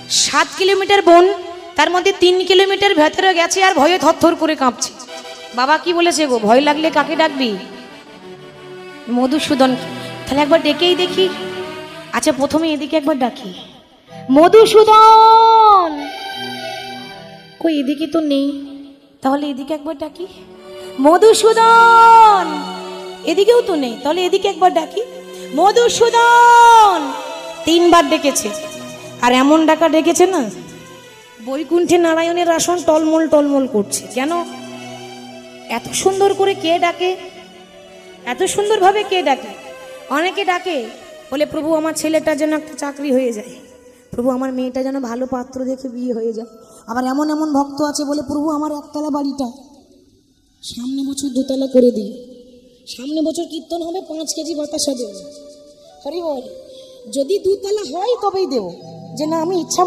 7 kilometre বন, তার মধ্যে 3 কিলোমিটার ভেতরে গেছে আর ভয়ে থরথর করে কাঁপছে। বাবা কি বলেছে গো, ভয় লাগলে কাকে ডাকবি? মধুসূদন। তাহলে একবার ডেকেই দেখি। আচ্ছা প্রথমে এদিকে একবার ডাকি, মধুসূদন। কই এদিকে তো নেই, তাহলে এদিকে একবার ডাকি, মধুসূদন। এদিকেও তো নেই, তাহলে এদিকে একবার ডাকি, মধুসূদন। 3 বার ডেকেছে, আর এমন ডাকা ডেকেছে না, বৈকুণ্ঠে নারায়ণের আসন টলমল টলমল করছে। কেন? এত সুন্দর করে কে ডাকে, এত সুন্দরভাবে কে ডাকে? অনেকে ডাকে বলে, প্রভু আমার ছেলেটা যেন একটা চাকরি হয়ে যায়, প্রভু আমার মেয়েটা যেন ভালো পাত্র দেখে বিয়ে হয়ে যায়। আবার এমন এমন ভক্ত আছে বলে, প্রভু আমার একতলা বাড়িটা সামনে বছর 2তলা করে দিই, সামনে বছর কীর্তন হবে 5 কেজি বাতাসা দেব। হরি বল। যদি 2তলা হয় তবেই দেব, যে না আমি ইচ্ছা